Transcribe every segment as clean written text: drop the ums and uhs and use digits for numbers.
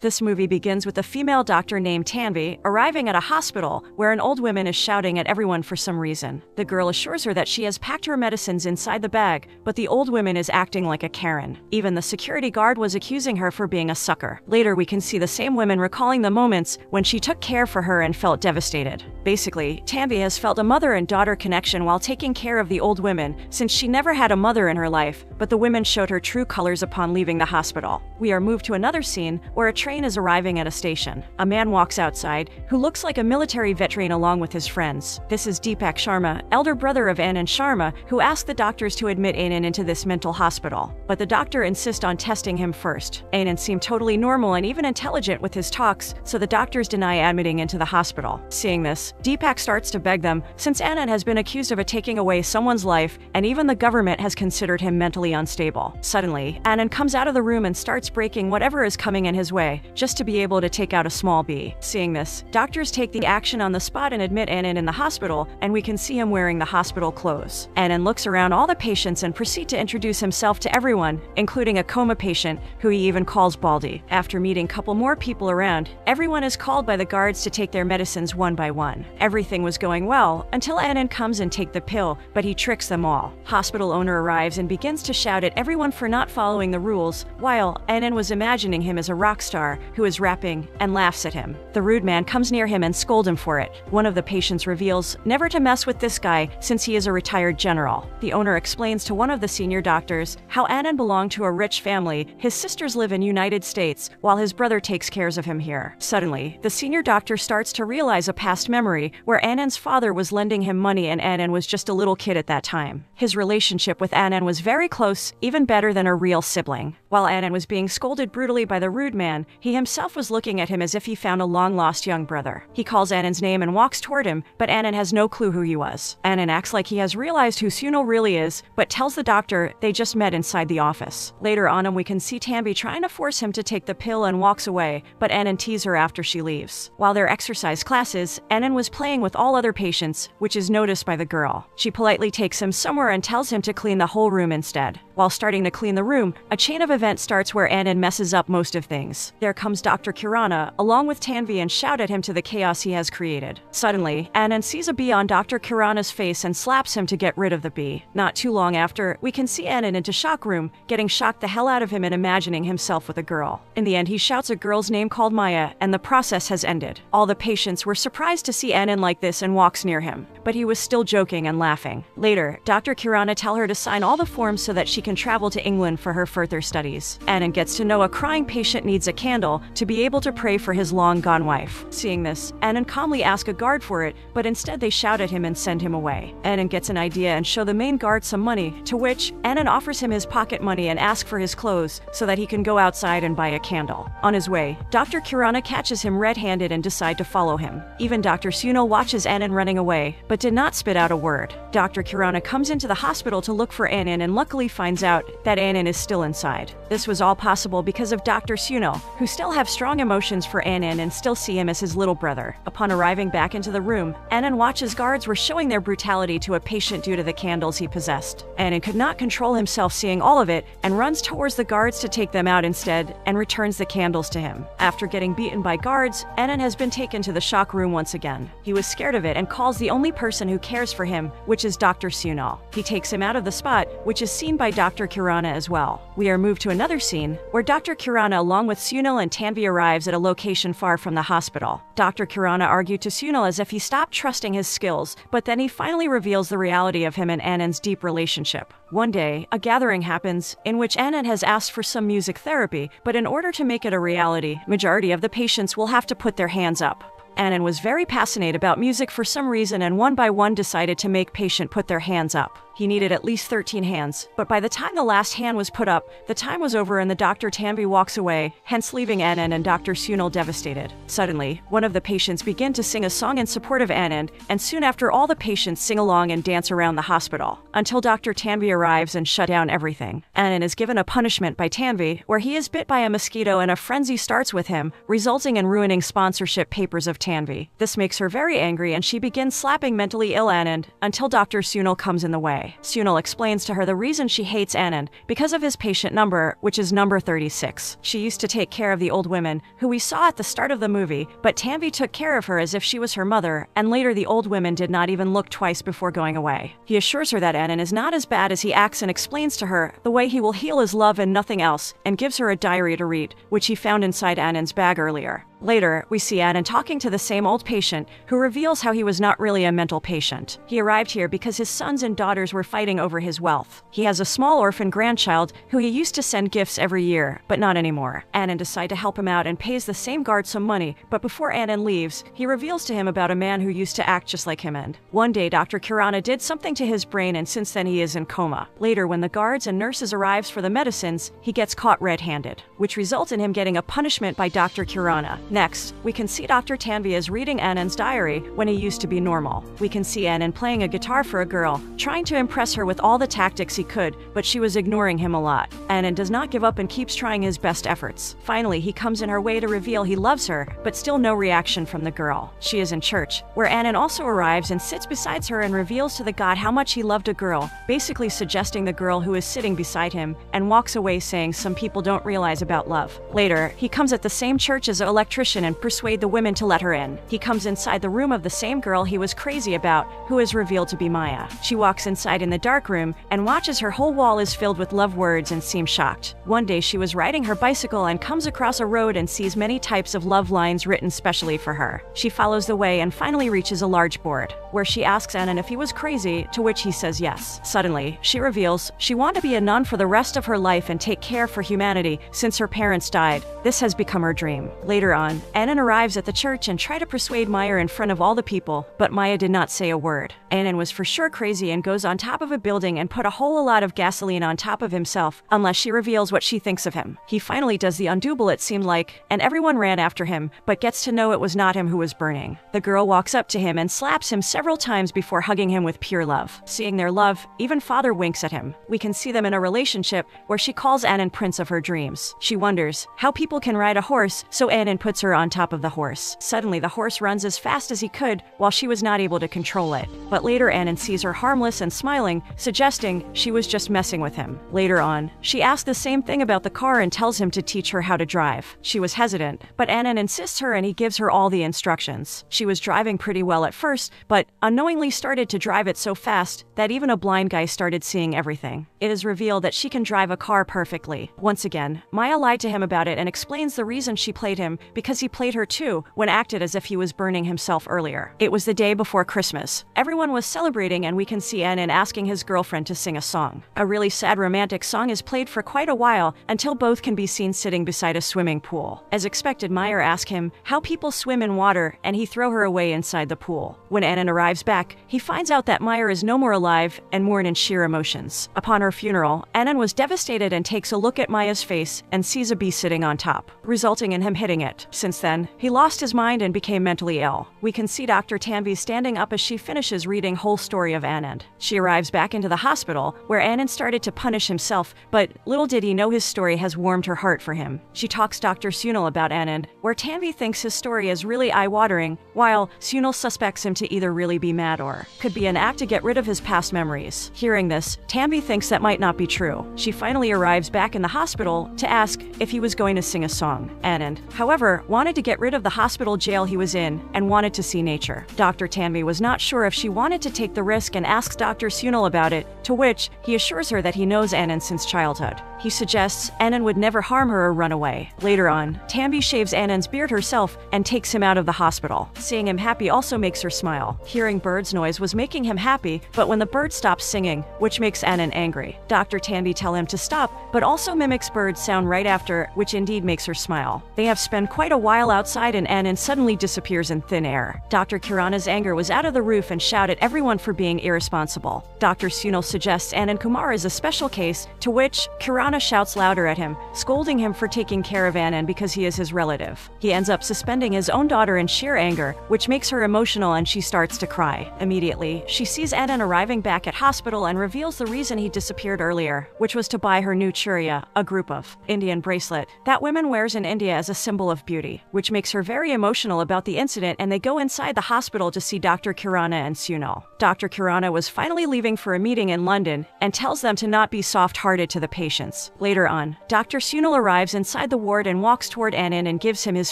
This movie begins with a female doctor named Tanvi arriving at a hospital where an old woman is shouting at everyone for some reason. The girl assures her that she has packed her medicines inside the bag, but the old woman is acting like a Karen. Even the security guard was accusing her for being a sucker. Later, we can see the same woman recalling the moments when she took care for her and felt devastated. Basically, Tanvi has felt a mother and daughter connection while taking care of the old women since she never had a mother in her life, but the women showed her true colors upon leaving the hospital. We are moved to another scene where a train is arriving at a station. A man walks outside who looks like a military veteran along with his friends. This is Deepak Sharma, elder brother of Anand Sharma, who asked the doctors to admit Anand into this mental hospital. But the doctor insists on testing him first. Anand seemed totally normal and even intelligent with his talks, so the doctors deny admitting into the hospital. Seeing this, Deepak starts to beg them, since Anand has been accused of taking away someone's life, and even the government has considered him mentally unstable. Suddenly, Anand comes out of the room and starts breaking whatever is coming in his way, just to be able to take out a small bee. Seeing this, doctors take the action on the spot and admit Anand in the hospital, and we can see him wearing the hospital clothes. Anand looks around all the patients and proceeds to introduce himself to everyone, including a coma patient, who he even calls Baldy. After meeting a couple more people around, everyone is called by the guards to take their medicines one by one. Everything was going well until Anand comes and takes the pill, but he tricks them all. Hospital owner arrives and begins to shout at everyone for not following the rules, while Anand was imagining him as a rock star who is rapping and laughs at him. The rude man comes near him and scolds him for it. One of the patients reveals never to mess with this guy since he is a retired general. The owner explains to one of the senior doctors how Anand belonged to a rich family, his sisters live in United States, while his brother takes care of him here. Suddenly, the senior doctor starts to realize a past memory where Anand's father was lending him money and Anand was just a little kid at that time. His relationship with Anand was very close, even better than a real sibling. While Anand was being scolded brutally by the rude man, he himself was looking at him as if he found a long-lost young brother. He calls Anand's name and walks toward him, but Anand has no clue who he was. Anand acts like he has realized who Sunil really is, but tells the doctor they just met inside the office. Later on, we can see Tanvi trying to force him to take the pill and walks away, but Anand teases her after she leaves. While their exercise classes, Anand was playing with all other patients, which is noticed by the girl. She politely takes him somewhere and tells him to clean the whole room instead. While starting to clean the room, a chain of events starts where Anand messes up most of things. There comes Dr. Kirana, along with Tanvi, and shout at him to the chaos he has created. Suddenly, Anand sees a bee on Dr. Kirana's face and slaps him to get rid of the bee. Not too long after, we can see Anand into shock room, getting shocked the hell out of him and imagining himself with a girl. In the end, he shouts a girl's name called Maya, and the process has ended. All the patients were surprised to see Anand like this and walks near him, but he was still joking and laughing. Later, Dr. Kirana tells her to sign all the forms so that she can travel to England for her further studies. Anand gets to know a crying patient needs a candle to be able to pray for his long-gone wife. Seeing this, Anand calmly asks a guard for it, but instead they shout at him and send him away. Anand gets an idea and show the main guard some money, to which Anand offers him his pocket money and asks for his clothes so that he can go outside and buy a candle. On his way, Dr. Kirana catches him red-handed and decides to follow him. Even Dr. Sunil watches Anand running away, but did not spit out a word. Dr. Kirana comes into the hospital to look for Anand and luckily finds out that Anand is still inside. This was all possible because of Dr. Sunil, who still have strong emotions for Anand and still see him as his little brother. Upon arriving back into the room, Anand watches guards were showing their brutality to a patient due to the candles he possessed. Anand could not control himself seeing all of it and runs towards the guards to take them out instead and returns the candles to him. After getting beaten by guards, Anand has been taken to the shock room once again. He was scared of it and calls the only person who cares for him, which is Dr. Sunil. He takes him out of the spot, which is seen by Dr. Kirana as well. We are moved to another scene where Dr. Kirana along with Sunil and Tanvi arrives at a location far from the hospital. Dr. Kirana argued to Sunil as if he stopped trusting his skills, but then he finally reveals the reality of him and Anand's deep relationship. One day, a gathering happens in which Anand has asked for some music therapy, but in order to make it a reality, majority of the patients will have to put their hands up. Anand was very passionate about music for some reason and one by one decided to make patient put their hands up. He needed at least 13 hands, but by the time the last hand was put up, the time was over and the Dr. Tanvi walks away, hence leaving Anand and Dr. Sunil devastated. Suddenly, one of the patients begin to sing a song in support of Anand, and soon after all the patients sing along and dance around the hospital, until Dr. Tanvi arrives and shut down everything. Anand is given a punishment by Tanvi, where he is bit by a mosquito and a frenzy starts with him, resulting in ruining sponsorship papers of Tanvi. This makes her very angry and she begins slapping mentally ill Anand, until Dr. Sunil comes in the way. away. Sunil explains to her the reason she hates Anand, because of his patient number, which is number 36. She used to take care of the old women, who we saw at the start of the movie, but Tanvi took care of her as if she was her mother, and later the old women did not even look twice before going away. He assures her that Anand is not as bad as he acts and explains to her the way he will heal is love and nothing else, and gives her a diary to read, which he found inside Anand's bag earlier. Later, we see Anand talking to the same old patient, who reveals how he was not really a mental patient. He arrived here because his sons and daughters were fighting over his wealth. He has a small orphan grandchild who he used to send gifts every year, but not anymore. Anand decides to help him out and pays the same guard some money, but before Anand leaves, he reveals to him about a man who used to act just like him, and one day Dr. Kirana did something to his brain and since then he is in coma. Later, when the guards and nurses arrives for the medicines, he gets caught red-handed, which results in him getting a punishment by Dr. Kirana. Next, we can see Dr. Tanvi is reading Anand's diary when he used to be normal. We can see Anand playing a guitar for a girl, trying to impress her with all the tactics he could, but she was ignoring him a lot. Anand does not give up and keeps trying his best efforts. Finally, he comes in her way to reveal he loves her, but still no reaction from the girl. She is in church, where Anand also arrives and sits beside her and reveals to the god how much he loved a girl, basically suggesting the girl who is sitting beside him, and walks away saying some people don't realize about love. Later, he comes at the same church as an electrician and persuade the women to let her in. He comes inside the room of the same girl he was crazy about, who is revealed to be Maya. She walks inside in the dark room and watches her whole wall is filled with love words and seems shocked. One day she was riding her bicycle and comes across a road and sees many types of love lines written specially for her. She follows the way and finally reaches a large board, where she asks Anand if he was crazy, to which he says yes. Suddenly, she reveals she wanted to be a nun for the rest of her life and take care for humanity since her parents died. This has become her dream. Later on, Anand arrives at the church and tries to persuade Maya in front of all the people, but Maya did not say a word. Anand was for sure crazy and goes on top of a building and put a whole lot of gasoline on top of himself, unless she reveals what she thinks of him. He finally does the undouble it seemed like, and everyone ran after him, but gets to know it was not him who was burning. The girl walks up to him and slaps him several times before hugging him with pure love. Seeing their love, even father winks at him. We can see them in a relationship where she calls Anand prince of her dreams. She wonders how people can ride a horse, so Anand puts her on top of the horse. Suddenly, the horse runs as fast as he could while she was not able to control it. But later, Anand sees her harmless and smiling, suggesting she was just messing with him. Later on, she asks the same thing about the car and tells him to teach her how to drive. She was hesitant, but Anand insists her and he gives her all the instructions. She was driving pretty well at first, but unknowingly started to drive it so fast that even a blind guy started seeing everything. It is revealed that she can drive a car perfectly. Once again, Maya lied to him about it and explains the reason she played him because he played her too when acted as if he was burning himself earlier. It was the day before Christmas. Everyone was celebrating and we can see Anand asking his girlfriend to sing a song. A really sad romantic song is played for quite a while until both can be seen sitting beside a swimming pool. As expected, Maya asks him how people swim in water and he throw her away inside the pool. When Anand arrives back, he finds out that Maya is no more alive and mourn in sheer emotions. Upon her funeral, Anand was devastated and takes a look at Maya's face and sees a bee sitting on top, resulting in him hitting it. Since then, he lost his mind and became mentally ill. We can see Dr. Tanvi standing up as she finishes reading whole story of Anand. She arrives back into the hospital, where Anand started to punish himself, but little did he know his story has warmed her heart for him. She talks Dr. Sunil about Anand, where Tanvi thinks his story is really eye-watering, while Sunil suspects him to either really be mad or could be an act to get rid of his past memories. Hearing this, Tanvi thinks that might not be true. She finally arrives back in the hospital to ask if he was going to sing a song. Anand, however, wanted to get rid of the hospital jail he was in and wanted to see nature. Dr. Tanvi was not sure if she wanted to take the risk and asks Dr. Sunil about it, to which he assures her that he knows Anand since childhood. He suggests Anand would never harm her or run away. Later on, Tanvi shaves Anand's beard herself and takes him out of the hospital. Seeing him happy also makes her smile. Hearing birds' noise was making him happy, but when the bird stops singing, which makes Anand angry. Dr. Tanvi tells him to stop, but also mimics birds sound right after, which indeed makes her smile. They have spent quite a while outside and Anand suddenly disappears in thin air. Dr. Kirana's anger was out of the roof and shouted at everyone for being irresponsible. Dr. Sunil suggests Anand Kumar is a special case, to which Kirana shouts louder at him, scolding him for taking care of Anand because he is his relative. He ends up suspending his own daughter in sheer anger, which makes her emotional and she starts to cry. Immediately, she sees Anand arriving back at hospital and reveals the reason he disappeared earlier, which was to buy her new churiya, a group of Indian bracelet that women wears in India as a symbol of beauty. duty, which makes her very emotional about the incident, and they go inside the hospital to see Dr. Kirana and Sunil. Dr. Kirana was finally leaving for a meeting in London and tells them to not be soft-hearted to the patients. Later on, Dr. Sunil arrives inside the ward and walks toward Anand and gives him his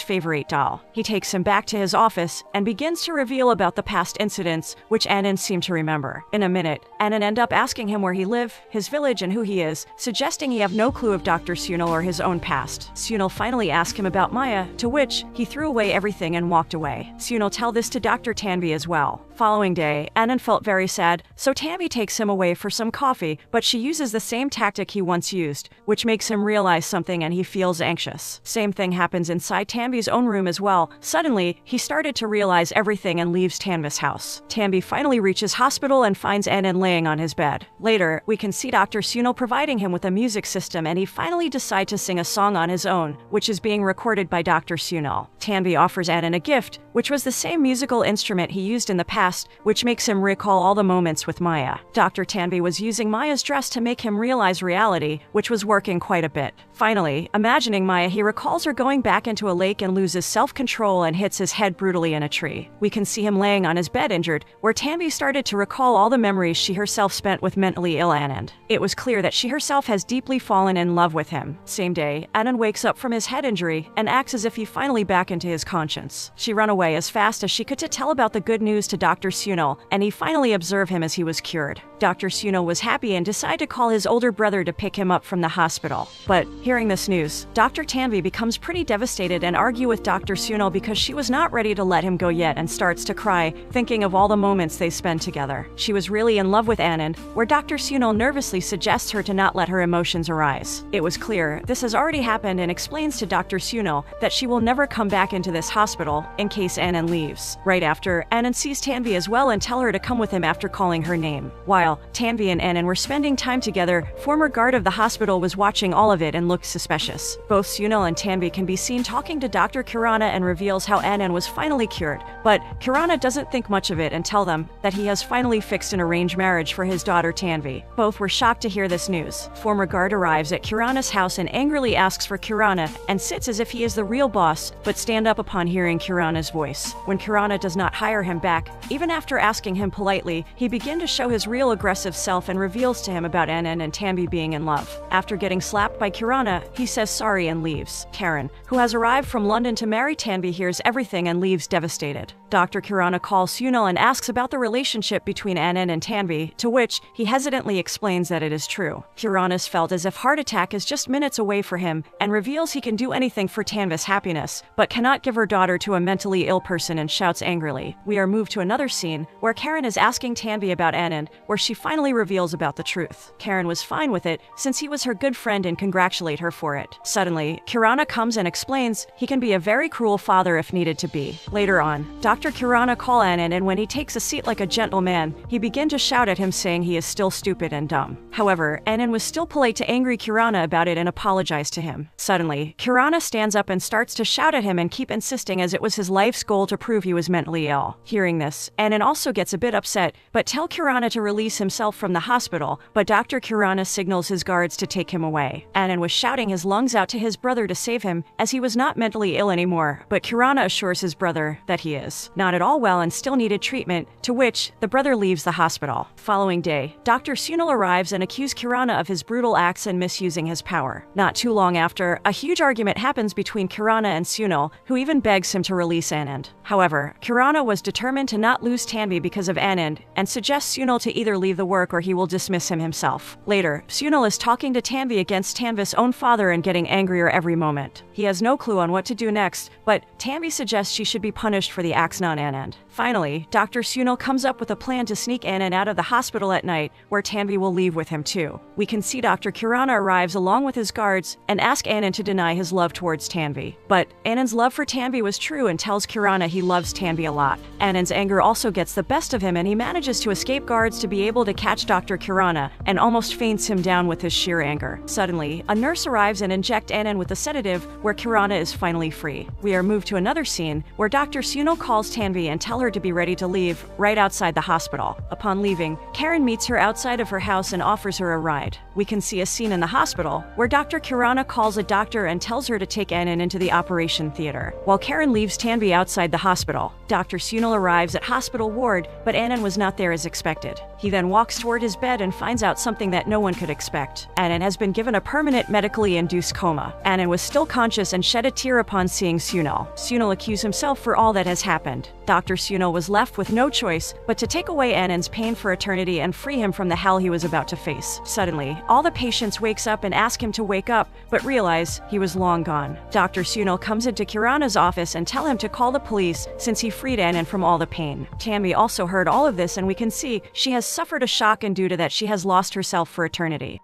favorite doll. He takes him back to his office and begins to reveal about the past incidents, which Anand seemed to remember. In a minute, Anand ends up asking him where he lives, his village, and who he is, suggesting he have no clue of Dr. Sunil or his own past. Sunil finally asked him about Maya, to which he threw away everything and walked away. Sunil tells this to Dr. Tanvi as well. Following day, Anand felt very sad, so Tanvi takes him away for some coffee, but she uses the same tactic he once used, which makes him realize something and he feels anxious. Same thing happens inside Tanvi's own room as well. Suddenly, he started to realize everything and leaves Tanvi's house. Tanvi finally reaches hospital and finds Anand laying on his bed. Later, we can see Dr. Sunil providing him with a music system, and he finally decides to sing a song on his own, which is being recorded by Dr. Sunil. Tanvi offers Anand a gift, which was the same musical instrument he used in the past, which makes him recall all the moments with Maya. Dr. Tanvi was using Maya's dress to make him realize reality, which was working quite a bit. Finally, imagining Maya, he recalls her going back into a lake and loses self-control and hits his head brutally in a tree. We can see him laying on his bed injured, where Tanvi started to recall all the memories she herself spent with mentally ill Anand. It was clear that she herself has deeply fallen in love with him. Same day, Anand wakes up from his head injury and acts as if he finally back into his conscience. She ran away as fast as she could to tell about the good news to Dr. Sunil, and he finally observed him as he was cured. Dr. Sunil was happy and decided to call his older brother to pick him up from the hospital. But hearing this news, Dr. Tanvi becomes pretty devastated and argues with Dr. Sunil because she was not ready to let him go yet and starts to cry, thinking of all the moments they spent together. She was really in love with Anand, where Dr. Sunil nervously suggests her to not let her emotions arise. It was clear this has already happened and explains to Dr. Sunil that she will never come back into this hospital in case Anand leaves. Right after, Anand sees Tanvi as well and tells her to come with him after calling her name. While Tanvi and Anand were spending time together, former guard of the hospital was watching all of it and looked suspicious. Both Sunil and Tanvi can be seen talking to Dr. Kirana and reveals how Anand was finally cured, but Kirana doesn't think much of it and tell them that he has finally fixed an arranged marriage for his daughter Tanvi. Both were shocked to hear this news. Former guard arrives at Kirana's house and angrily asks for Kirana and sits as if he is the real boss, but stand up upon hearing Kirana's voice. When Kirana does not hire him back, even after asking him politely, he begins to show his real aggressive self and reveals to him about Anand and Tanvi being in love. After getting slapped by Kirana, he says sorry and leaves. Karen, who has arrived from London to marry Tanvi, hears everything and leaves devastated. Dr. Kirana calls Sunil and asks about the relationship between Anand and Tanvi, to which he hesitantly explains that it is true. Kirana's felt as if heart attack is just minutes away for him and reveals he can do anything for Tanvi's happiness, but cannot give her daughter to a mentally ill person and shouts angrily. We are moved to another scene where Karen is asking Tanvi about Anand, where she finally reveals about the truth. Karen was fine with it since he was her good friend and congratulate her for it. Suddenly, Kirana comes and explains he can be a very cruel father if needed to be. Later on, Dr. Kirana calls Anand, and when he takes a seat like a gentleman, he begins to shout at him saying he is still stupid and dumb. However, Anand was still polite to angry Kirana about it and apologized to him. Suddenly, Kirana stands up and starts to shout at him and keep insisting as it was his life's goal to prove he was mentally ill. Hearing this, Anand also gets a bit upset, but tells Kirana to release himself from the hospital, but Dr. Kirana signals his guards to take him away. Anand was shouting his lungs out to his brother to save him, as he was not mentally ill anymore, but Kirana assures his brother that he is not at all well and still needed treatment, to which the brother leaves the hospital. Following day, Dr. Sunil arrives and accuses Kirana of his brutal acts and misusing his power. Not too long after, a huge argument happens between Kirana and Sunil, who even begs him to release Anand. However, Kirana was determined to not lose Tanvi because of Anand and suggests Sunil to either leave the work or he will dismiss him himself. Later, Sunil is talking to Tanvi against Tanvi's own father and getting angrier every moment. He has no clue on what to do next, but Tanvi suggests she should be punished for the acts on Anand. Finally, Dr. Sunil comes up with a plan to sneak Anand out of the hospital at night, where Tanvi will leave with him too. We can see Dr. Kirana arrives along with his guards and asks Anand to deny his love towards Tanvi. But Anand's love for Tanvi was true and tells Kirana he loves Tanvi a lot. Anand's anger also gets the best of him and he manages to escape guards to be able to catch Dr. Kirana and almost faints him down with his sheer anger. Suddenly, a nurse arrives and injects Anand with a sedative, where Kirana is finally free. We are moved to another scene where Dr. Sunil calls calls Tanvi and tell her to be ready to leave, right outside the hospital. Upon leaving, Karen meets her outside of her house and offers her a ride. We can see a scene in the hospital, where Dr. Kirana calls a doctor and tells her to take Anand into the operation theater. While Karen leaves Tanvi outside the hospital, Dr. Sunil arrives at hospital ward, but Anand was not there as expected. He then walks toward his bed and finds out something that no one could expect. Anand has been given a permanent medically induced coma. Anand was still conscious and shed a tear upon seeing Sunil. Sunil accused himself for all that has happened. Dr. Sunil was left with no choice but to take away Anand's pain for eternity and free him from the hell he was about to face. Suddenly, all the patients wakes up and ask him to wake up, but realize he was long gone. Dr. Sunil comes into Kirana's office and tell him to call the police since he freed Anand from all the pain. Tanvi also heard all of this, and we can see she has suffered a shock, and due to that she has lost herself for eternity.